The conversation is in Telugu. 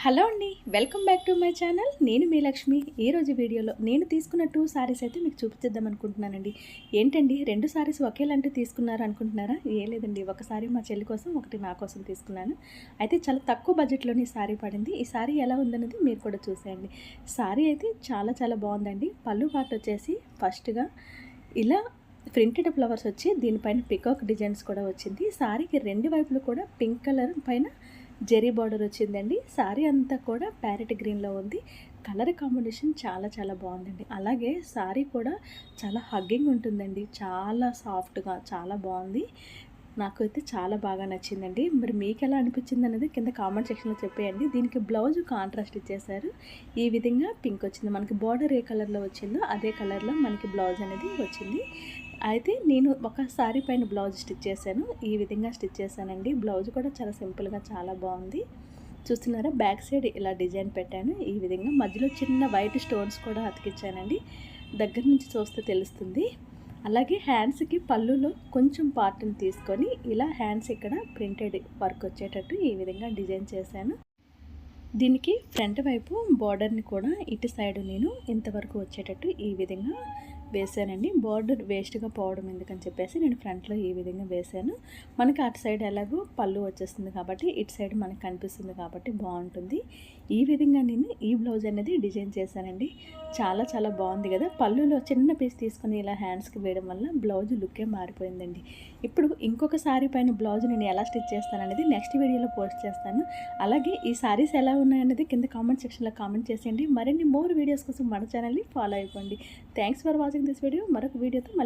హలో అండి, welcome back to my channel. నేను మీ లక్ష్మి. ఈరోజు వీడియోలో నేను తీసుకున్న 2 సారీస్ అయితే మీకు చూపించేద్దాం అనుకుంటున్నానండి. ఏంటండి 2 సారీస్ ఒకేలాంటివి తీసుకున్నారు అనుకుంటున్నారా? లేదండి, ఒక సారీ మా చెల్లి కోసం, ఒకటి నా కోసం తీసుకున్నాను. అయితే చాలా తక్కువ బడ్జెట్లోని ఈ సారీ పడింది. ఈ సారీ ఎలా ఉందన్నది మీరు కూడా చూసేయండి. సారీ అయితే చాలా చాలా బాగుందండి. పళ్ళు పార్ట్ వచ్చేసి ఫస్ట్గా ఇలా ప్రింటెడ్ ఫ్లవర్స్ వచ్చి దీనిపైన పికాక్ డిజైన్స్ కూడా వచ్చింది. సారీకి రెండు వైపులు కూడా పింక్ కలర్ పైన జెరీ బార్డర్ వచ్చిందండి. సారీ అంతా కూడా ప్యారెట్ గ్రీన్లో ఉంది. కలర్ కాంబినేషన్ చాలా చాలా బాగుందండి. అలాగే సారీ కూడా చాలా హగ్గింగ్ ఉంటుందండి. చాలా సాఫ్ట్గా చాలా బాగుంది. నాకైతే చాలా బాగా నచ్చిందండి. మరి మీకు ఎలా అనిపించింది అనేది కింద కామెంట్ సెక్షన్లో చెప్పేయండి. దీనికి బ్లౌజ్ కాంట్రాస్ట్ ఇచ్చేసారు. ఈ విధంగా పింక్ వచ్చింది. మనకి బార్డర్ ఏ కలర్లో వచ్చిందో అదే కలర్లో మనకి బ్లౌజ్ అనేది వచ్చింది. అయితే నేను ఒక సారీ పైన బ్లౌజ్ స్టిచ్ చేశాను. ఈ విధంగా స్టిచ్ చేశానండి. బ్లౌజ్ కూడా చాలా సింపుల్గా చాలా బాగుంది. చూస్తున్నారా, బ్యాక్ సైడ్ ఇలా డిజైన్ పెట్టాను. ఈ విధంగా మధ్యలో చిన్న వైట్ స్టోన్స్ కూడా అతికించానండి. దగ్గర నుంచి చూస్తే తెలుస్తుంది. అలాగే హ్యాండ్స్కి పళ్ళులో కొంచెం పార్ట్ని తీసుకొని ఇలా హ్యాండ్స్ ఇక్కడ ప్రింటెడ్ వర్క్ వచ్చేటట్టు ఈ విధంగా డిజైన్ చేశాను. దీనికి ఫ్రంట్ వైపు బార్డర్ని కూడా ఇటు సైడ్ నేను ఇంతవరకు వచ్చేటట్టు ఈ విధంగా వేసానండి. బార్డర్ వేస్ట్గా పోవడం ఎందుకని చెప్పేసి నేను ఫ్రంట్లో ఈ విధంగా వేసాను. మనకి అటు సైడ్ ఎలాగో పళ్ళు వచ్చేస్తుంది కాబట్టి ఇటు సైడ్ మనకు కనిపిస్తుంది కాబట్టి బాగుంటుంది. ఈ విధంగా నేను ఈ బ్లౌజ్ అనేది డిజైన్ చేశానండి. చాలా చాలా బాగుంది కదా. పళ్ళులో చిన్న పీస్ తీసుకొని ఇలా హ్యాండ్స్కి వేయడం వల్ల బ్లౌజ్ లుక్కే మారిపోయిందండి. ఇప్పుడు ఇంకొక సారీ పైన బ్లౌజ్ నేను ఎలా స్టిచ్ చేస్తాననేది నెక్స్ట్ వీడియోలో పోస్ట్ చేస్తాను. అలాగే ఈ సారీస్ ఎలా ఉన్నాయనేది కింద కామెంట్ సెక్షన్లో కామెంట్ చేసేయండి. మరిన్ని మోర్ వీడియోస్ కోసం మన ఛానల్ని ఫాలో అయిపోండి. Thanks for watching this video. మరొక వీడియోతో మళ్ళీ